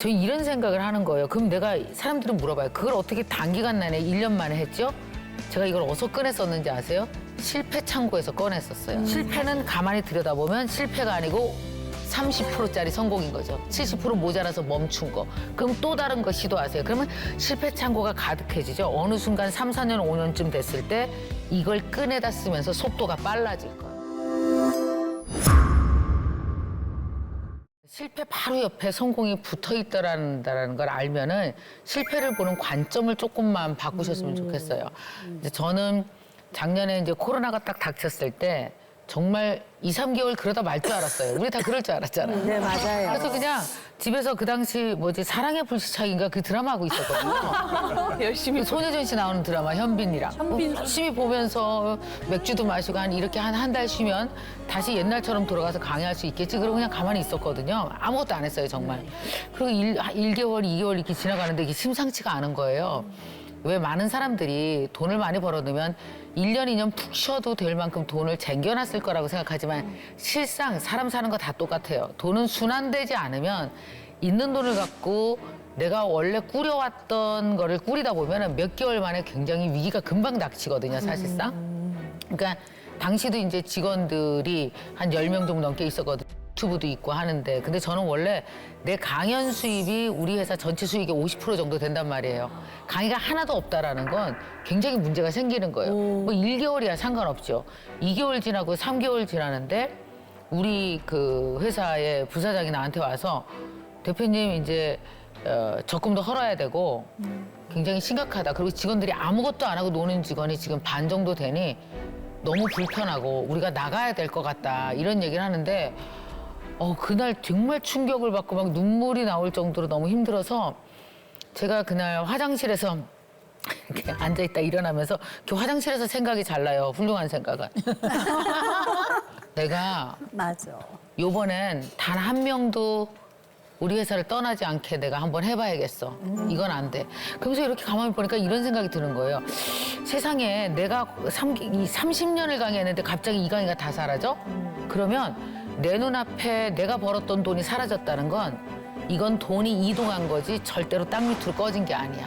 저희 이런 생각을 하는 거예요. 그럼 내가 사람들은 물어봐요. 그걸 어떻게 단기간 내내 1년 만에 했죠? 제가 이걸 어디서 꺼냈었는지 아세요? 실패 창고에서 꺼냈었어요. 실패는 가만히 들여다보면 실패가 아니고 30%짜리 성공인 거죠. 70% 모자라서 멈춘 거. 그럼 또 다른 거 시도하세요. 그러면 실패 창고가 가득해지죠. 어느 순간 3, 4년, 5년쯤 됐을 때 이걸 꺼내다 쓰면서 속도가 빨라질 거예요. 실패 바로 옆에 성공이 붙어 있다라는 걸 알면은 실패를 보는 관점을 조금만 바꾸셨으면 좋겠어요. 이제 저는 작년에 이제 코로나가 딱 닥쳤을 때 정말 2, 3개월 그러다 말 줄 알았어요. 우리 다 그럴 줄 알았잖아요. 네, 맞아요. 그래서 그냥 집에서 그 당시 사랑의 불시착인가 그 드라마 하고 있었거든요. 열심히. 손예진 씨 나오는 드라마 현빈이랑 열심히 보면서 맥주도 마시고 이렇게 한 달 쉬면 다시 옛날처럼 돌아가서 강의할 수 있겠지. 그러고 그냥 가만히 있었거든요. 아무것도 안 했어요, 정말. 그리고 1개월, 2개월 이렇게 지나가는데 이게 심상치가 않은 거예요. 왜 많은 사람들이 돈을 많이 벌어두면 1년, 2년 푹 쉬어도 될 만큼 돈을 쟁겨놨을 거라고 생각하지만 실상 사람 사는 거 다 똑같아요. 돈은 순환되지 않으면 있는 돈을 갖고 내가 원래 꾸려왔던 거를 꾸리다 보면 몇 개월 만에 굉장히 위기가 금방 닥치거든요, 사실상. 그러니까 당시도 이제 직원들이 한 10명 정도 넘게 있었거든요. 유튜브도 있고 하는데 근데 저는 원래 내 강연 수입이 우리 회사 전체 수익의 50% 정도 된단 말이에요. 강의가 하나도 없다라는 건 굉장히 문제가 생기는 거예요. 뭐 1개월이야 상관없죠. 2개월 지나고 3개월 지나는데 우리 그 회사의 부사장이 나한테 와서 대표님 이제 적금도 헐어야 되고 굉장히 심각하다. 그리고 직원들이 아무것도 안 하고 노는 직원이 지금 반 정도 되니 너무 불편하고 우리가 나가야 될 것 같다. 이런 얘기를 하는데 그날 정말 충격을 받고 막 눈물이 나올 정도로 너무 힘들어서 제가 그날 화장실에서 이렇게 앉아있다 일어나면서 이렇게 화장실에서 생각이 잘 나요. 훌륭한 생각은. 내가 맞아. 요번엔 단 한 명도 우리 회사를 떠나지 않게 내가 한번 해봐야겠어. 이건 안 돼. 그러면서 이렇게 가만히 보니까 이런 생각이 드는 거예요. 세상에 내가 30년을 강의했는데 갑자기 이 강의가 다 사라져? 그러면 내 눈앞에 내가 벌었던 돈이 사라졌다는 건 이건 돈이 이동한 거지 절대로 땅 밑으로 꺼진 게 아니야.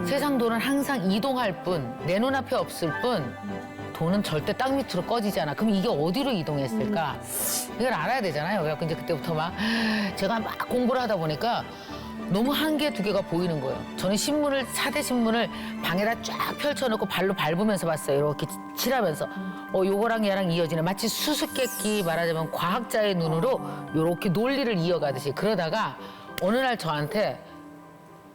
세상 돈은 항상 이동할 뿐, 내 눈앞에 없을 뿐 돈은 절대 땅 밑으로 꺼지지 않아. 그럼 이게 어디로 이동했을까? 이걸 알아야 되잖아요. 그래서 이제 그때부터 제가 막 공부를 하다 보니까 너무 한 개, 두 개가 보이는 거예요. 저는 사대 신문을 방에다 쫙 펼쳐놓고 발로 밟으면서 봤어요. 이렇게 칠하면서. 요거랑 얘랑 이어지는 마치 수수께끼 말하자면 과학자의 눈으로 이렇게 논리를 이어가듯이 그러다가 어느 날 저한테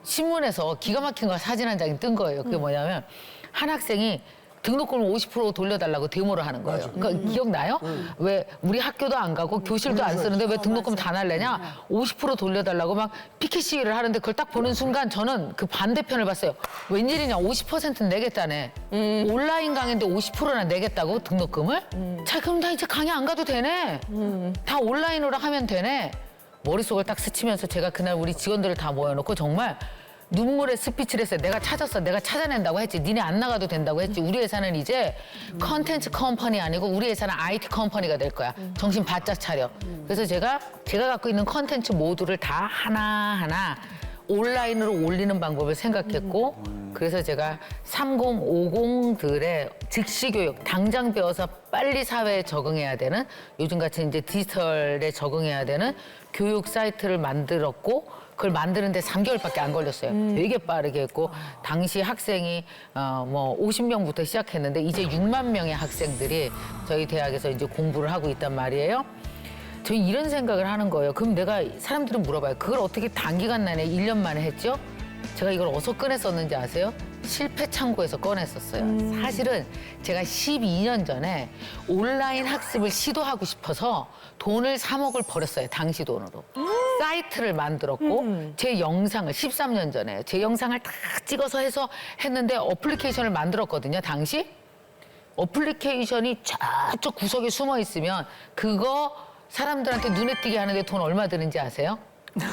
신문에서 기가 막힌 거 사진 한 장이 뜬 거예요. 그게 뭐냐면 한 학생이 등록금을 50% 돌려달라고 데모를 하는 거예요. 그러니까 기억나요? 왜 우리 학교도 안 가고 교실도 안 쓰는데 왜 등록금 다 날래냐? 50% 돌려달라고 막 피켓 시위를 하는데 그걸 딱 보는 순간 저는 그 반대편을 봤어요. 웬일이냐? 50%는 내겠다네. 온라인 강의인데 50%나 내겠다고 등록금을? 자, 그럼 나 이제 강의 안 가도 되네. 다 온라인으로 하면 되네. 머릿속을 딱 스치면서 제가 그날 우리 직원들을 다 모여놓고 정말 눈물의 스피치를 했어요. 내가 찾았어. 내가 찾아낸다고 했지. 니네 안 나가도 된다고 했지. 우리 회사는 이제 컨텐츠 컴퍼니 아니고 우리 회사는 IT 컴퍼니가 될 거야. 정신 바짝 차려. 그래서 제가 갖고 있는 컨텐츠 모두를 다 하나하나 온라인으로 올리는 방법을 생각했고 그래서 제가 3050들의 즉시 교육, 당장 배워서 빨리 사회에 적응해야 되는 요즘같이 이제 디지털에 적응해야 되는 교육 사이트를 만들었고 그걸 만드는데 3개월밖에 안 걸렸어요. 되게 빠르게 했고 당시 학생이 50명부터 시작했는데 이제 6만 명의 학생들이 저희 대학에서 이제 공부를 하고 있단 말이에요. 저희 이런 생각을 하는 거예요. 그럼 내가 사람들은 물어봐요. 그걸 어떻게 단기간 내내 1년 만에 했죠? 제가 이걸 어디서 꺼냈었는지 아세요? 실패 창고에서 꺼냈었어요. 사실은 제가 12년 전에 온라인 학습을 시도하고 싶어서 돈을 3억을 버렸어요. 당시 돈으로. 사이트를 만들었고 제 영상을 13년 전에 제 영상을 다 찍어서 해서 했는데 어플리케이션을 만들었거든요. 당시. 어플리케이션이 저쪽 구석에 숨어 있으면 그거 사람들한테 눈에 띄게 하는데 돈 얼마 드는지 아세요?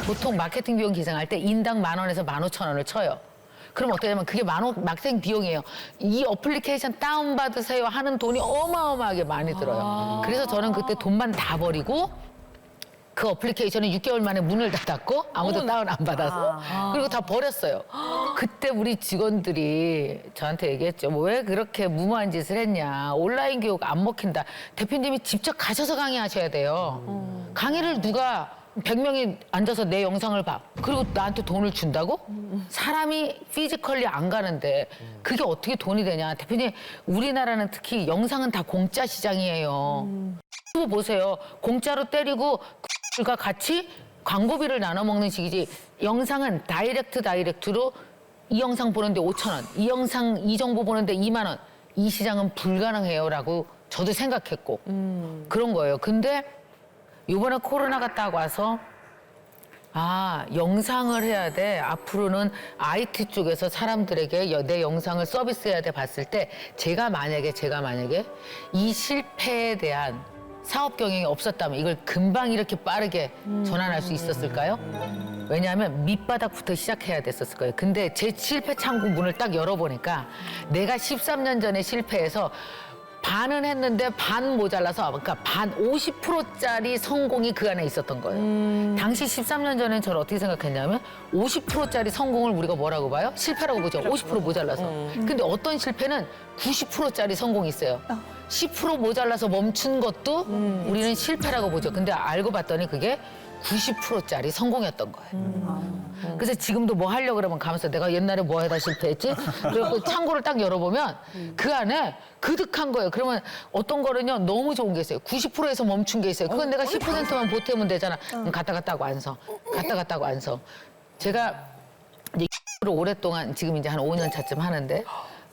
보통 마케팅 비용 계산할 때 인당 10,000원에서 15,000원을 쳐요. 그럼 어떻게 되면 그게 마케팅 비용이에요. 이 어플리케이션 다운받으세요 하는 돈이 어마어마하게 많이 들어요. 그래서 저는 그때 돈만 다 버리고 그 어플리케이션은 6개월 만에 문을 닫았고 아무도 다운 안 받아서 그리고 다 버렸어요. 그때 우리 직원들이 저한테 얘기했죠. 뭐 왜 그렇게 무모한 짓을 했냐. 온라인 교육 안 먹힌다. 대표님이 직접 가셔서 강의하셔야 돼요. 강의를 누가 100명이 앉아서 내 영상을 봐. 그리고 나한테 돈을 준다고? 사람이 피지컬리 안 가는데 그게 어떻게 돈이 되냐. 대표님, 우리나라는 특히 영상은 다 공짜 시장이에요. 그거 보세요. 공짜로 때리고 과 같이 광고비를 나눠 먹는 식이지. 영상은 다이렉트로 이 영상 보는데 5,000원, 이 영상 이 정보 보는데 2만 원. 이 시장은 불가능해요라고 저도 생각했고 그런 거예요. 근데 이번에 코로나가 딱 와서 아, 영상을 해야 돼. 앞으로는 IT 쪽에서 사람들에게 내 영상을 서비스해야 돼 봤을 때 제가 만약에 이 실패에 대한 사업 경영이 없었다면 이걸 금방 이렇게 빠르게 전환할 수 있었을까요? 왜냐하면 밑바닥부터 시작해야 됐었을 거예요. 근데 제 실패 창구 문을 딱 열어보니까 내가 13년 전에 실패해서 반은 했는데 반 모자라서 그러니까 반 50%짜리 성공이 그 안에 있었던 거예요. 당시 13년 전에 저는 어떻게 생각했냐면 50%짜리 성공을 우리가 뭐라고 봐요? 실패라고 보죠. 50% 모자라서. 근데 어떤 실패는 90%짜리 성공이 있어요. 10% 모자라서 멈춘 것도 우리는 실패라고 보죠. 근데 알고 봤더니 그게 90%짜리 성공이었던 거예요. 그래서 지금도 뭐 하려고 그러면 가면서 내가 옛날에 뭐 하다 실패했지? 그리고 창고를 딱 열어보면 그 안에 그득한 거예요. 그러면 어떤 거는요 너무 좋은 게 있어요. 90%에서 멈춘 게 있어요. 그건 내가 10%만 보태면 되잖아. 그럼 갔다 갔다고 안 서. 갔다 갔다고 안 서. 제가 이제 유튜브를 오랫동안 지금 이제 한 5년 차쯤 하는데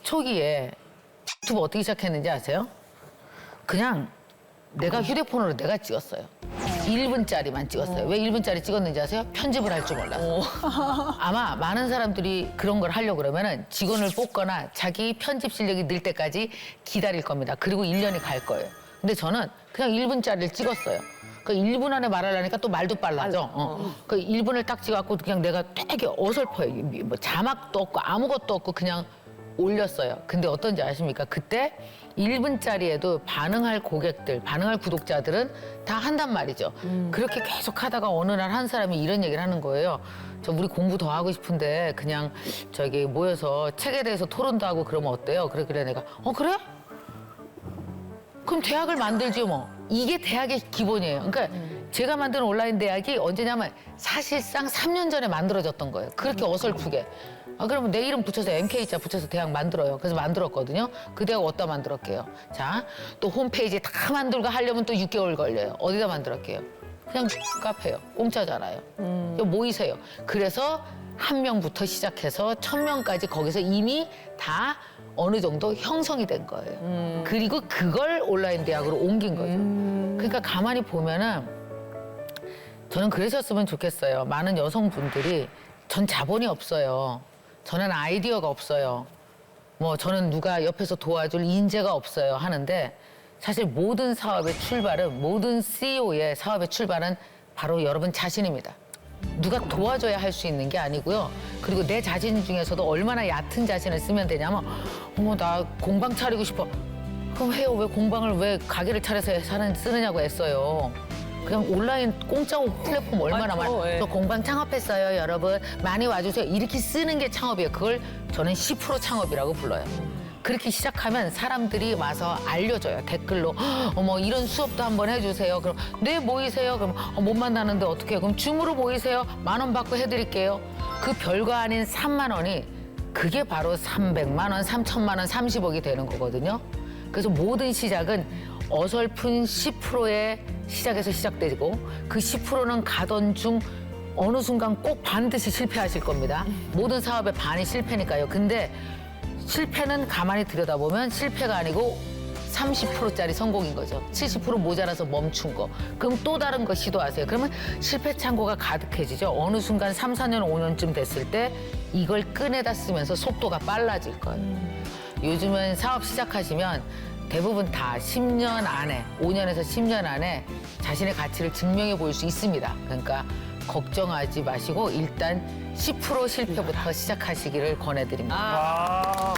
초기에 유튜브 어떻게 시작했는지 아세요? 그냥 내가 휴대폰으로 내가 찍었어요. 1분짜리만 찍었어요. 왜 1분짜리 찍었는지 아세요? 편집을 할 줄 몰라서. 아마 많은 사람들이 그런 걸 하려고 그러면은 직원을 뽑거나 자기 편집 실력이 늘 때까지 기다릴 겁니다. 그리고 1년이 갈 거예요. 근데 저는 그냥 1분짜리를 찍었어요. 그 1분 안에 말하려니까 또 말도 빨라져. 그 1분을 딱 찍어갖고 그냥 내가 되게 어설퍼요. 뭐 자막도 없고 아무것도 없고 그냥 올렸어요. 근데 어떤지 아십니까? 그때 1분짜리에도 반응할 고객들, 반응할 구독자들은 다 한단 말이죠. 그렇게 계속 하다가 어느 날 한 사람이 이런 얘기를 하는 거예요. 저 우리 공부 더 하고 싶은데 그냥 저기 모여서 책에 대해서 토론도 하고 그러면 어때요? 그래 내가 그래? 그럼 대학을 만들지 뭐. 이게 대학의 기본이에요. 그러니까 제가 만든 온라인 대학이 언제냐면 사실상 3년 전에 만들어졌던 거예요. 그렇게 어설프게. 그러면 내 이름 붙여서 MK자 붙여서 대학 만들어요. 그래서 만들었거든요. 그 대학 어디다 만들었게요? 자, 또 홈페이지 다 만들고 하려면 또 6개월 걸려요. 어디다 만들었게요? 그냥 카페요. 공짜잖아요. 모이세요. 그래서 1명부터 시작해서 1000명까지 거기서 이미 다 어느 정도 형성이 된 거예요. 그리고 그걸 온라인 대학으로 옮긴 거죠. 그러니까 가만히 보면은 저는 그러셨으면 좋겠어요. 많은 여성분들이 전 자본이 없어요. 저는 아이디어가 없어요. 뭐 저는 누가 옆에서 도와줄 인재가 없어요 하는데 사실 모든 사업의 출발은 모든 CEO의 사업의 출발은 바로 여러분 자신입니다. 누가 도와줘야 할 수 있는 게 아니고요. 그리고 내 자신 중에서도 얼마나 얕은 자신을 쓰면 되냐면 어머 나 공방 차리고 싶어. 그럼 해요. 왜 공방을 왜 가게를 차려서 쓰느냐고 애써요. 그냥 온라인 공짜 플랫폼 얼마나 많아요. 저 공방 창업했어요, 여러분. 많이 와주세요. 이렇게 쓰는 게 창업이에요. 그걸 저는 10% 창업이라고 불러요. 그렇게 시작하면 사람들이 와서 알려줘요. 댓글로. 어머, 이런 수업도 한번 해주세요. 그럼, 네, 모이세요. 그럼, 못 만나는데 어떻게 해요? 그럼 줌으로 모이세요. 10,000원 받고 해드릴게요. 그 별거 아닌 3만 원이 그게 바로 300만 원, 3천만 원, 30억이 되는 거거든요. 그래서 모든 시작은 어설픈 10%의 시작에서 시작되고 그 10%는 가던 중 어느 순간 꼭 반드시 실패하실 겁니다. 모든 사업의 반이 실패니까요. 근데 실패는 가만히 들여다보면 실패가 아니고 30%짜리 성공인 거죠. 70% 모자라서 멈춘 거. 그럼 또 다른 거 시도하세요. 그러면 실패 창고가 가득해지죠. 어느 순간 3, 4년, 5년쯤 됐을 때 이걸 꺼내다 쓰면서 속도가 빨라질 거예요. 요즘은 사업 시작하시면 대부분 다 10년 안에, 5년에서 10년 안에 자신의 가치를 증명해 보일 수 있습니다. 그러니까 걱정하지 마시고 일단 10% 실패부터 시작하시기를 권해드립니다.